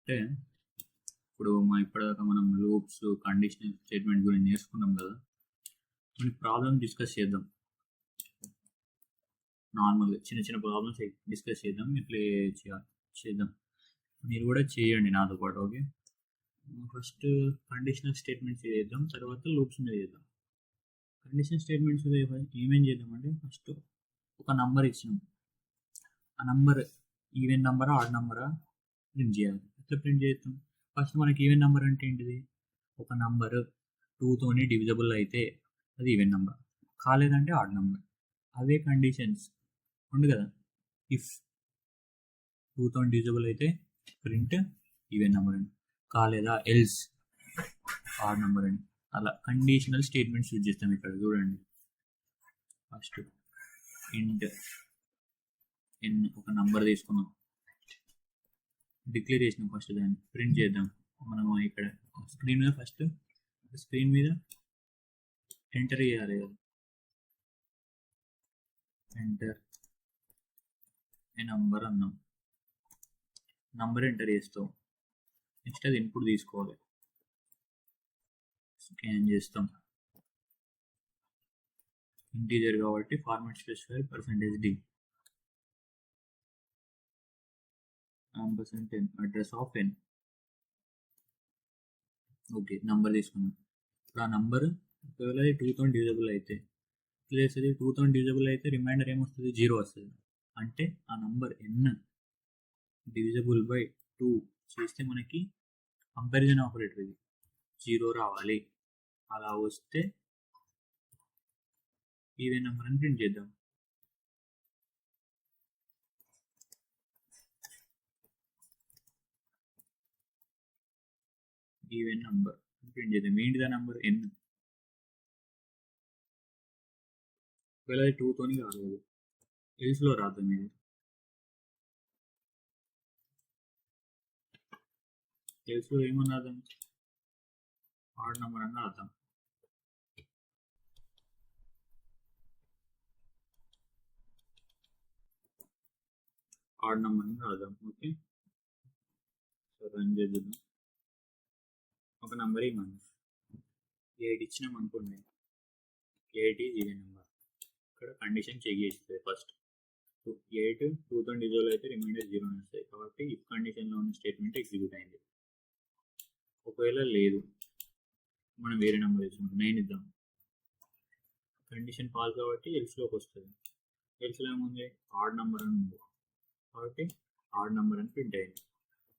అంటే ఇప్పుడు ఇప్పటిదాకా మనం లూప్స్, కండిషనల్ స్టేట్మెంట్ గురించి నేర్చుకున్నాం కదా. కొన్ని ప్రాబ్లమ్ డిస్కస్ చేద్దాం. నార్మల్గా చిన్న చిన్న ప్రాబ్లమ్స్ డిస్కస్ చేద్దాం. ఇట్లా చేద్దాం. మీరు కూడా చేయండి నాతో పాటు. ఓకే, ఫస్ట్ కండిషనల్ స్టేట్మెంట్స్ చేద్దాం, తర్వాత లూప్స్ మీద చేద్దాం. కండిషనల్ స్టేట్మెంట్స్ ఏమేం చేద్దామంటే, ఫస్ట్ ఒక నంబర్ ఇచ్చినాం, ఆ నంబర్ ఈవెన్ నంబరా ఆడ్ నంబరా ప్రింట్ చేయాలి. ఎట్లా ప్రింట్ చేస్తాం? ఫస్ట్ మనకి ఈవెన్ నంబర్ అంటే ఏంటిది? ఒక నంబర్ 2తోని డివిజబుల్ అయితే అది ఈవెన్ నంబర్, కాలేదంటే ఆడ్ నంబర్. అవే కండిషన్స్ ఉంది కదా. ఇఫ్ 2తో డివిజబుల్ అయితే ప్రింట్ ఈవెన్ నంబర్ అని, కాలేదా ఎల్స్ ఆడ్ నంబర్ అని. అలా కండిషనల్ స్టేట్మెంట్స్ యూజ్ చేస్తాం. ఇక్కడ చూడండి, ఫస్ట్ ఇంట్ ఎన్ ఒక నంబర్ తీసుకున్నాం, డిక్లేర్ చేసినాం, ఫస్ట్ దాన్ని ప్రింట్ చేద్దాం. మనం ఇక్కడ స్క్రీన్ మీద ఫస్ట్ ఎంటర్ చేయాలి కదా. ఎంటర్ ఏ నంబర్ అన్నాం, నంబర్ ఎంటర్ చేస్తాం. నెక్స్ట్ అది ఇన్పుట్ తీసుకోవాలి, స్కాన్ చేస్తాం. ఇంటీజర్ కాబట్టి format specifier %d %10 address of n. Okay, number తీసుకున్నాం. ఇప్పుడు ఆ నంబర్ ఒకవేళ 2తో డివిజబుల్ అయితే చేసేది, 2తో డివిజబుల్ అయితే రిమైండర్ ఏమొస్తుంది? 0 వస్తుంది. అంటే ఆ నంబర్ n డివిజబుల్ బై 2 చేస్తే మనకి కంపారిజన్ ఆపరేటర్ ఇది 0 రావాలి. అలా వస్తే ఈవెన్ నెంబర్ అని ప్రింట్ చేద్దాం. ఈవెన్ నెంబర్ ప్రింట్ చేద్దాం. ఏంటిదా నెంబర్? n. ఒకవేళ 2తోని రాలేదు, ఎల్స్లో రాద్దాం. ఇది ఎల్స్లో ఏమని రాద్దాం? ఆడ్ నెంబర్ అని రాద్దాం. ఆడ్ నెంబర్ అని రాద్దాం. ఓకే, సో రన్ చేద్దాం. ఒక నెంబర్ ఇవ్వండి, 8 ఇచ్చినాం అనుకోండి. 8 ఈజ్ ఈవెన్ నెంబర్. ఇక్కడ కండిషన్ చెక్ చేస్తుంది. ఫస్ట్ 8 2తో డివిజబుల్ అయితే రిమైండర్ 0 అని వస్తాయి. కాబట్టి ఇఫ్ కండిషన్లో ఉన్న స్టేట్మెంట్ ఎగ్జిక్యూట్ అయింది. ఒకవేళ లేదు, మనం వేరే నెంబర్ ఇచ్చాము, 9 ఇద్దాం. కండిషన్ ఫాల్స్ కాబట్టి ఎల్స్లోకి వస్తుంది. ఎల్స్లో ఏముంది? ఆడ్ నెంబర్ అని ఉంది, కాబట్టి ఆడ్ నెంబర్ అని ప్రింట్ అయింది.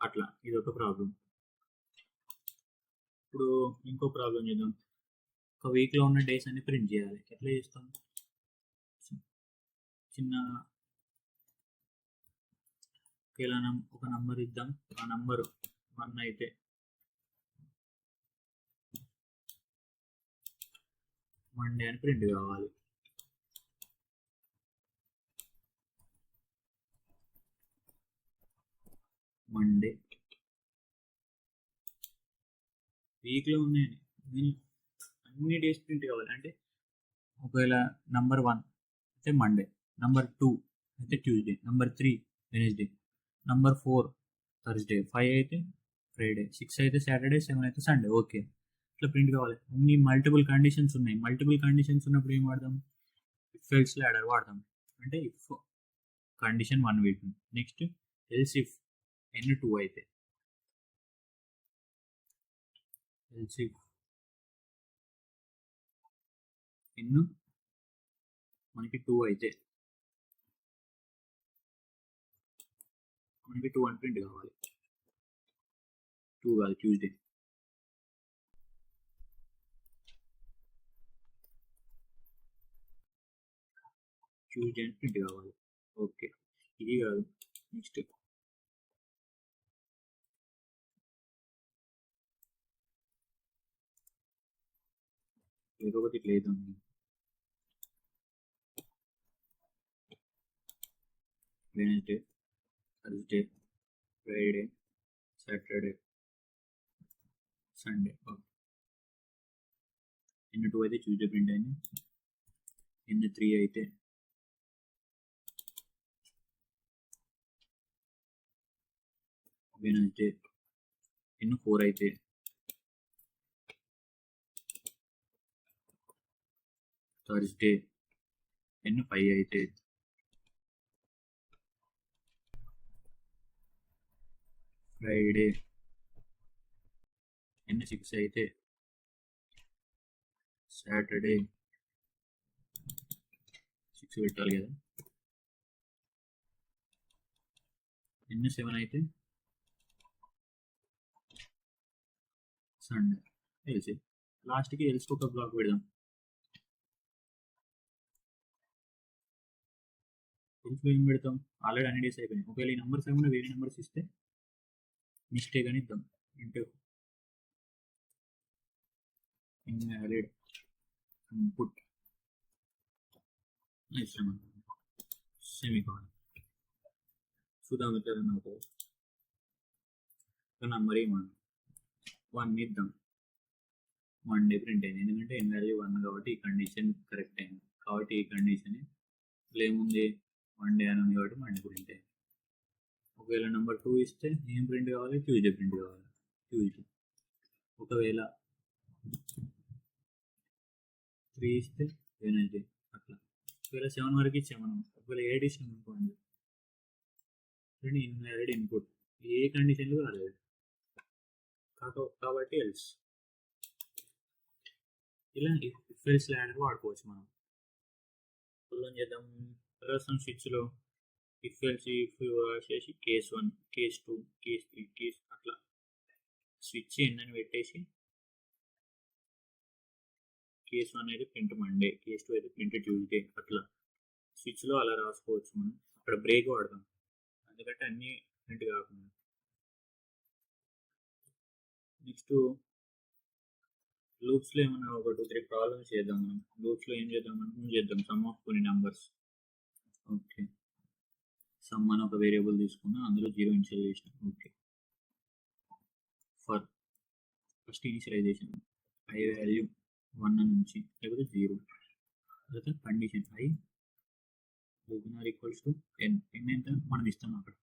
అట్లా ఇది ఒక ప్రాబ్లం. ఇప్పుడు ఇంకో ప్రాబ్లం చేద్దాం. ఒక వీక్లో ఉన్న డేస్ అన్ని ప్రింట్ చేయాలి. ఎట్లా చేస్తాం? చిన్న ఒకేలా ఒక నంబర్ ఇద్దాం. ఆ నంబర్ 1 అయితే మండే అని ప్రింట్ కావాలి. మండే వీక్లో ఉన్నాయని అన్ని డేస్ ప్రింట్ కావాలి. అంటే ఒకవేళ నంబర్ 1 అయితే మండే, నంబర్ 2 అయితే Tuesday, number 3 Wednesday, number 4 Thursday, 5 అయితే ఫ్రైడే, 6 అయితే సాటర్డే, 7 అయితే సండే. ఓకే, ఇట్లా ప్రింట్ కావాలి. అన్ని మల్టిపుల్ కండిషన్స్ ఉన్నాయి. మల్టిపుల్ కండిషన్స్ ఉన్నప్పుడు ఏం వాడదాం? ఇఫ్ ఎల్స్ లాడర్ వాడదాం. అంటే ఇఫ్ కండిషన్ 1 వీటిని, నెక్స్ట్ ఎల్స్ ఇఫ్ n 2 అయితే, ఎల్స్ ఇఫ్ n మనకి 2 అయితే మనకి 2 అని ప్రింట్ కావాలి. 2 కాదు, ట్యూస్డే. ట్యూస్డే అని ప్రింట్ కావాలి. ఓకే, ఇది కాదు. నెక్స్ట్ లేకపోతే ఇట్లా వేద్దాం. Wednesday, Thursday, Friday, Saturday, Sunday. n 2 అయితే ట్యూస్డే ప్రింట్ అయింది. n 3 అయితే వెనస్డే, ఎన్ 4 అయితే థర్స్డే, ఎన్ 5 అయితే ఫ్రైడే, ఎన్ 6 అయితే సాటర్డే 6 పెట్టాలి కదా, ఎన్ 7 అయితే సండే. తెలిసి లాస్ట్కి ఎల్స్కి ఒక బ్లాక్ పెడదాం. ఎల్స్లో ఏం పెడతాం, ఆల్రెడీ అన్ని డేస్ అయిపోయినాయి. ఒకవేళ ఈ నెంబర్స్ ఏమైనా వేరే నెంబర్స్ ఇస్తే మిస్టేక్ అని ఇద్దాం. ఇంటూ ఇన్వాలిడ్ ఇన్పుట్ ఇస్తాం, సెమీకోలన్. చూద్దాం ఎట్లా రన్ అవుతుంది. నెంబర్ ఏమన్నా 1 ఇద్దాం. 1 డే ప్రింట్ అయింది, ఎందుకంటే ఎన్ వాల్యూ 1 కాబట్టి ఈ కండిషన్ కరెక్ట్ అయింది. కాబట్టి ఈ కండిషన్ ఏముంది, 1 డే అని ఉంది కాబట్టి 1 డే ప్రింట్ అయింది. ఒకవేళ నెంబర్ 2 ఇస్తే ఏం ప్రింట్ కావాలి, ట్యూస్డే ప్రింట్ కావాలి, ట్యూస్డే. ఒకవేళ 3 ఇస్తే వెనస్డే, అట్లా. ఒకవేళ 7 వరకు ఇచ్చాము, ఒకవేళ 8 ఇచ్చాము అనుకోండి, ఇన్వాలిడ్ ఇన్పుట్, ఏ కండిషన్లు కాలేదు కాబట్టి ఎల్స్. ఇలా ఇఫ్ ఎల్స్ లాడర్ వాడుకోవచ్చు మనం. ఫుల్ చేద్దాం. ప్రస్తుతం స్విచ్లో ఇఫ్ ఎల్స్ ఇఫ్ వచ్చేసి కేస్ 1, కేస్ 2, కేస్ 3, కేస్ అట్లా స్విచ్ ఏందని పెట్టేసి కేస్ 1 అయితే ప్రింట్ మండే, కేస్ 2 అయితే ప్రింట్ ట్యూస్డే, అట్లా స్విచ్లో అలా రాసుకోవచ్చు మనం. అక్కడ బ్రేక్ వాడతాం, ఎందుకంటే అన్నీ ప్రింట్ కాకుండా. నెక్స్ట్ లూప్స్లో ఏమన్నా ఒక 2-3 ప్రాబ్లమ్స్ చేద్దాం మనం. లూప్స్లో ఏం చేద్దాం, మనం చేద్దాం సమ్ ఆఫ్ కొన్ని నెంబర్స్. ఓకే, సమ్ అని ఒక వేరియబుల్ తీసుకున్నా, అందులో 0 ఇనిషియల్ చేసిన. Okay, for first initialization i value 1 నుంచి లేకపోతే 0, తర్వాత condition i equals to n. N ఎంత మనం ఇస్తాం అక్కడ,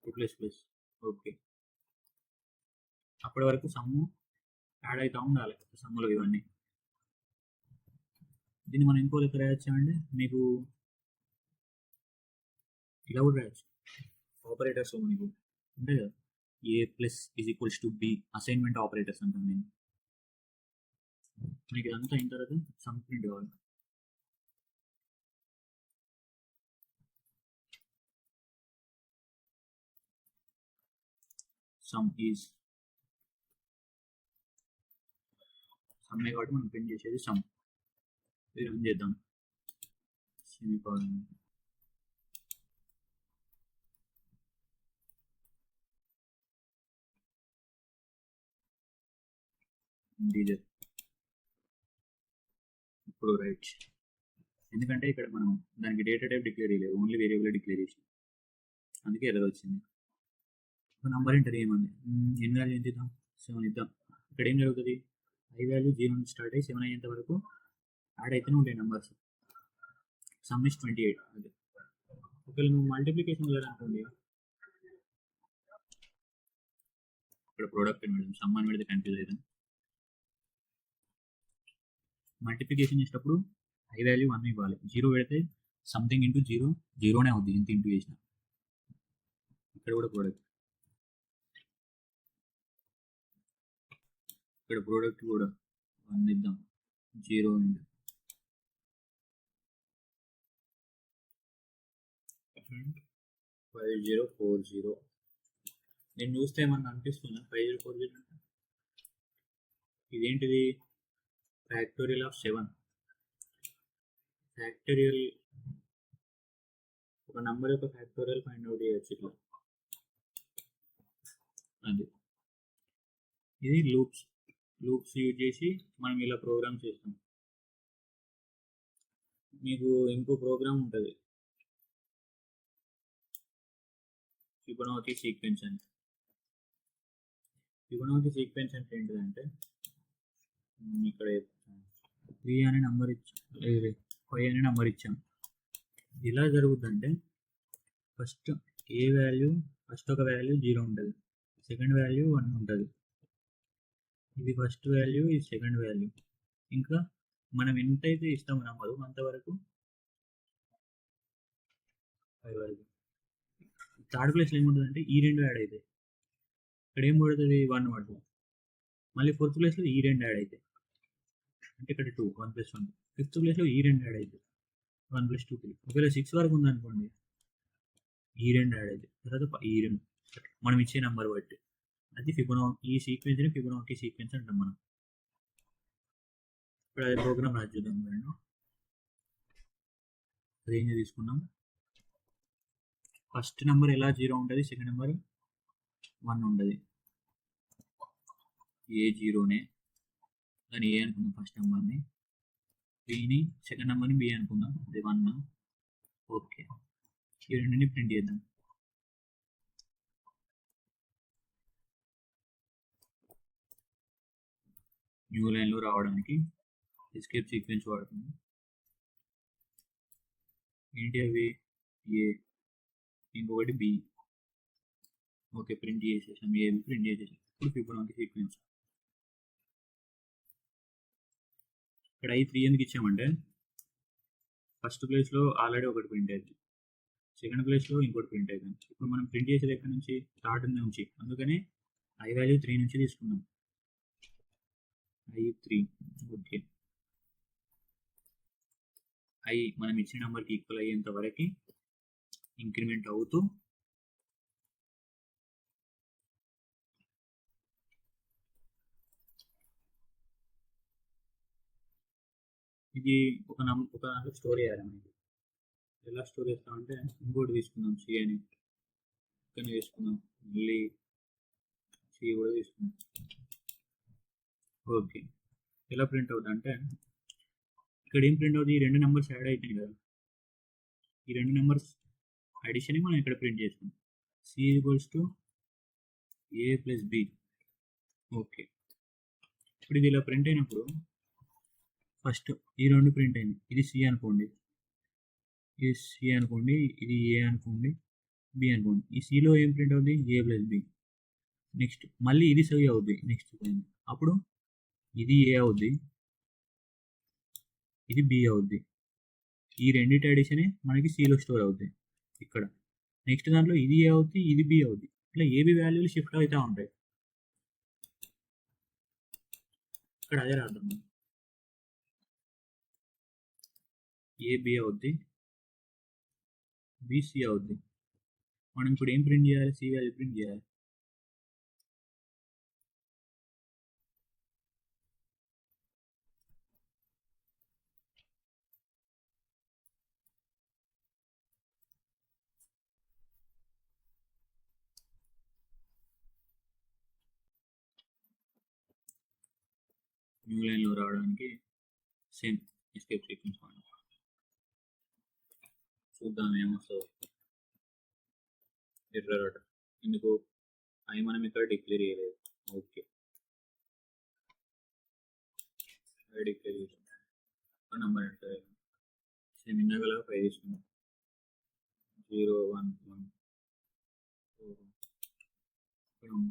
ప్లస్ ప్లస్. ఓకే, అప్పటి వరకు సమ్ము యాడ్ అవుతూ ఉండాలి, సమ్ములు ఇవన్నీ. దీన్ని మనం ఇంకో లెక్క రాయొచ్చామండి, మీకు ఇలా కూడా రాయొచ్చు. ఆపరేటర్స్ మీకు ఉంటాయి కదా, A plus is equals to B, assignment operators అంటాను నేను. మీకు ఇదంతా అయిన తర్వాత సమ్ ప్రింట్ కావాలి. సమ్ ఈజ్ సమ్మే కాబట్టి మనం ప్రింట్ చేసేది సమ్. ఇది రన్ చేద్దాం. Semicolon integer. ఇప్పుడు రైట్, ఎందుకంటే ఇక్కడ మనం దానికి డేటా టైప్ డిక్లేర్ చేయలేదు, ఓన్లీ వేరియబుల్ డిక్లేర్ చేసాం, అందుకే ఎర్రర్ వచ్చింది. ఒక నెంబర్ ఎంటర్ ఏమంది, ఎన్ వాల్యూ ఎంత ఇద్దాం, 7 ఇద్దాం. ఇక్కడ ఏం జరుగుతుంది, ఐ వాల్యూ 0 నుంచి స్టార్ట్ అయ్యి 7 అయ్యేంత వరకు యాడ్ అయితేనే ఉంటాయి నెంబర్స్. Some is 28. అదే ఒకవేళ నువ్వు మల్టిప్లికేషన్ చేయాలనుకోండి, ఇక్కడ ప్రోడక్ట్ అని పెడదాం, సమ్ అని పెడితే కన్ఫ్యూజ్ అవుతాం. మల్టిప్లికేషన్ చేసేటప్పుడు ఐ వాల్యూ 1 ఇవ్వాలి, 0 పెడితే సంథింగ్ ఇంటూ 0 0నే అవుద్ది, ఇంత ఇంటూ చేసిన. ఇక్కడ కూడా ప్రోడక్ట్, ఇక్కడ ప్రోడక్ట్ కూడా 1 ఇద్దాం, 0 ఇంటూ 5040. నేను చూస్తే ఏమన్నా అనిపిస్తుందా 5040 అంటే? ఇదేంటిది, ఫ్యాక్టోరియల్ ఆఫ్ 7. ఫ్యాక్టోరియల్ ఒక నంబర్ యొక్క ఫ్యాక్టోరియల్ ఫైండ్ అవుట్ చేయొచ్చు ఇట్లా. అది ఇది లూప్స్ యూజ్ చేసి మనం ఇలా ప్రోగ్రామ్ చేస్తాం. మీకు ఇంకో ప్రోగ్రామ్ ఉంటుంది, ఫిబొనాచి సీక్వెన్స్ అని. ఫిబొనాచి సీక్వెన్స్ అంటే ఏంటిదంటే, ఇక్కడ 3 అనే నెంబర్ ఇచ్చాం, 5 అనే నెంబర్ ఇచ్చాం. ఇలా జరుగుతుందంటే ఫస్ట్ ఏ వాల్యూ ఫస్ట్ ఒక వాల్యూ 0 ఉంటుంది, సెకండ్ వాల్యూ 1 ఉంటుంది. ఇది ఫస్ట్ వాల్యూ, ఇది సెకండ్ వాల్యూ. ఇంకా మనం ఎంతైతే ఇస్తామో నెంబరు అంతవరకు 5 వరకు. థర్డ్ ప్లేస్లో ఏముంటుందంటే ఈ రెండు యాడ్ అవుతాయి. ఇక్కడ ఏం పడుతుంది, 1 పడుతుంది. మళ్ళీ ఫోర్త్ ప్లేస్లో ఈ రెండు యాడ్ అవుతాయి, అంటే ఇక్కడ 2, 1 + 1. ఫిఫ్త్ ప్లేస్లో ఈ రెండు యాడ్ అవుతాయి, 1 + 2, 3. ఒకవేళ 6 వరకు ఉందనుకోండి, ఈ రెండు యాడ్ అవుతాయి, తర్వాత ఈ రెండు, మనం ఇచ్చే నెంబర్ బట్టి. అది ఈ సీక్వెన్స్ని ఫిబొనాకీ సీక్వెన్స్ అంటాం మనం. ఇప్పుడు అదే ప్రోగ్రామ్ రాసి చూద్దాం. రేంజ్ తీసుకున్నాం. ఫస్ట్ నెంబర్ ఎలా 0 ఉంటుంది, సెకండ్ నెంబర్ 1 ఉంటుంది. ఏ 0నే, దాన్ని ఏ అనుకుందాం ఫస్ట్ నెంబర్ని, బిని సెకండ్ నెంబర్ని బి అనుకుందాం, అది 1. ఓకే, ఈ రెండుని ప్రింట్ చేద్దాం. న్యూ లైన్లో రావడానికి ఎస్కేప్ సీక్వెన్స్ వాడుతుంది. ఏంటి అవి, ఏ, ఇంకొకటి బి. ఓకే, ప్రింట్ చేసేసాం, ఏ ప్రింట్ చేసేసాం. ఇప్పుడు ఫిబొనాకీ సీక్వెన్స్. ఇక్కడ i3 ఎందుకు ఇచ్చామంటే ఫస్ట్ ప్లేస్లో ఆల్రెడీ ఒకటి ప్రింట్ అయింది, సెకండ్ ప్లేస్లో ఇంకోటి ప్రింట్ అవుతుంది. ఇప్పుడు మనం ప్రింట్ చేసేది ఎక్కడి నుంచి, స్టార్ట్ నుంచి. అందుకని i వాల్యూ 3 నుంచి తీసుకున్నాం, i3. ఓకే, i మనం ఇచ్చిన నెంబర్కి ఈక్వల్ అయ్యేంత వరకు ఇంక్రిమెంట్ అవుతూ ఇది ఒక దాంట్లో స్టోర్ చేయాలి మనకి. ఎలా స్టోర్ చేస్తామంటే ఇంకోటి తీసుకుందాం, సి అని, ఇక్కడ తీసుకుందాం, మళ్ళీ సి కూడా తీసుకుందాం. ఓకే, ఎలా ప్రింట్ అవుతుంది అంటే ఇక్కడ ఏం ప్రింట్ అవుతుంది, ఈ రెండు నెంబర్స్ యాడ్ అవుతాయి కదా, ఈ రెండు నెంబర్స్ అడిషన్ మనం ఇక్కడ ప్రింట్ చేస్తాం. C = a + b. ఓకే, ఇప్పుడు ఇది ఇలా ప్రింట్ అయినప్పుడు ఫస్ట్ ఈ రెండు ప్రింట్ అయింది, ఇది సి అనుకోండి, ఇది సి అనుకోండి, ఇది ఏ అనుకోండి, బి అనుకోండి. ఈ సిలో ఏం ప్రింట్ అవుతుంది, a + b. నెక్స్ట్ మళ్ళీ ఇది సి అవుద్ది, నెక్స్ట్ అప్పుడు ఇది ఏ అవుద్ది, ఇది బి అవుద్ది. ఈ రెండింటి అడిషనే మనకి సిలో స్టోర్ అవుద్ది ఇక్కడ. నెక్స్ట్ దాంట్లో ఇది ఏ అవుద్ది, ఇది బి అవుద్ది. ఇట్లా ఏబి వాల్యూలు షిఫ్ట్ అవుతూ ఉంటాయి. ఇక్కడ అదే రాద్దాం, ఏ బి అవుద్ది, బి సి అవుద్ది. మనం ఇప్పుడు ఏం ప్రింట్ చేయాలి, సి వాల్యూ ప్రింట్ చేయాలి. న్యూ లైన్లో రావడానికి సేమ్ ఎస్కేప్ సీక్వెన్స్ వాడాలి. చూద్దాం ఏమొస్తుంది. ఎర్రర్ అట, ఎందుకు, అవి మనం ఇక్కడ డిక్లేర్ చేయలేదు. ఓకే, అవి డిక్లేర్ చేసాం. నెంబర్ అంటే సేమ్ ఇందాకలా 5 తీసుకున్నాం, 0 1 1 4.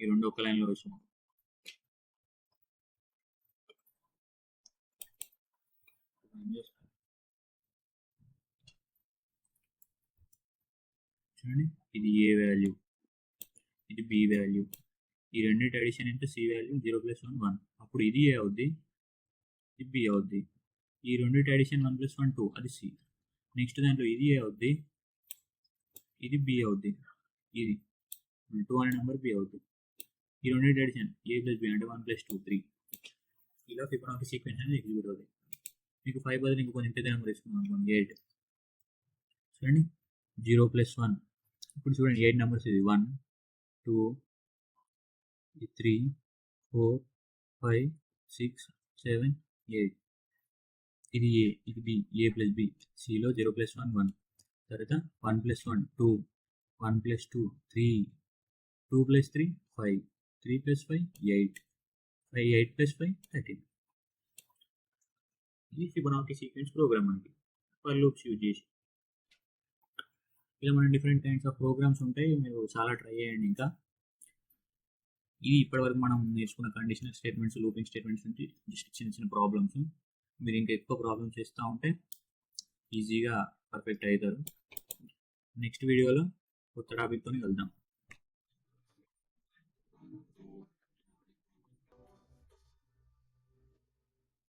ఈ రెండు ఒక లైన్లో వచ్చినాం. చూడండి, ఇది ఏ వాల్యూ, ఇది బి వాల్యూ. ఈ రెండింటి అడిషన్ అంటే సి వాల్యూ 0 + 1 1. అప్పుడు ఇది ఏ అవుద్ది, ఇది బి అవుద్ది. ఈ రెండింటి అడిషన్ 1 + 1 2, అది సి. నెక్స్ట్ దాంట్లో ఇది ఏ అవుద్ది, ఇది బి అవుద్ది. ఇది 2 అనే నెంబర్ బి అవుద్ది. ఈ రెండింటి అడిషన్ ఏ + బి అంటే 1 + 2 3. ఇలా ఫిబొనాకీ సీక్వెన్స్ అనేది ఎగ్జిక్యూట్ అవుతుంది. మీకు 5 బదులు ఇంకో కొంచెం పెద్ద నెంబర్ తీసుకున్నాం అనుకోండి, 8. చూడండి, 0 + 1. ఇప్పుడు చూడండి 8 నెంబర్స్, ఇది 1 2 3 4 5 6 7 8. ఇది ఏ, ఇది బి, ఏ + బి. సిలో 0 + 1 1, తర్వాత 1 + 1 2, 1 + 2 3, 2 + 3 5, 3 + 5 8, 8 + 5 13. ఇది ఫిబొనాకీ సీక్వెన్స్ ప్రోగ్రామ్ మనకి ఫర్ లూప్స్ యూజ్ చేసి. ఇలా మన డిఫరెంట్ కైండ్స్ ఆఫ్ ప్రోగ్రామ్స్ ఉంటాయి, మీరు చాలా ట్రై చేయండి. ఇంకా ఇది ఇప్పటివరకు మనం నేర్చుకున్న కండిషనల్ స్టేట్మెంట్స్, లూపింగ్ స్టేట్మెంట్స్ నుంచి జస్ట్ చిన్న చిన్న ప్రాబ్లమ్స్. మీరు ఇంకా ఎక్కువ ప్రాబ్లమ్స్ చేస్తూ ఉంటే ఈజీగా పర్ఫెక్ట్ అవుతారు. నెక్స్ట్ వీడియోలో కొత్త టాపిక్తో కలుద్దాం.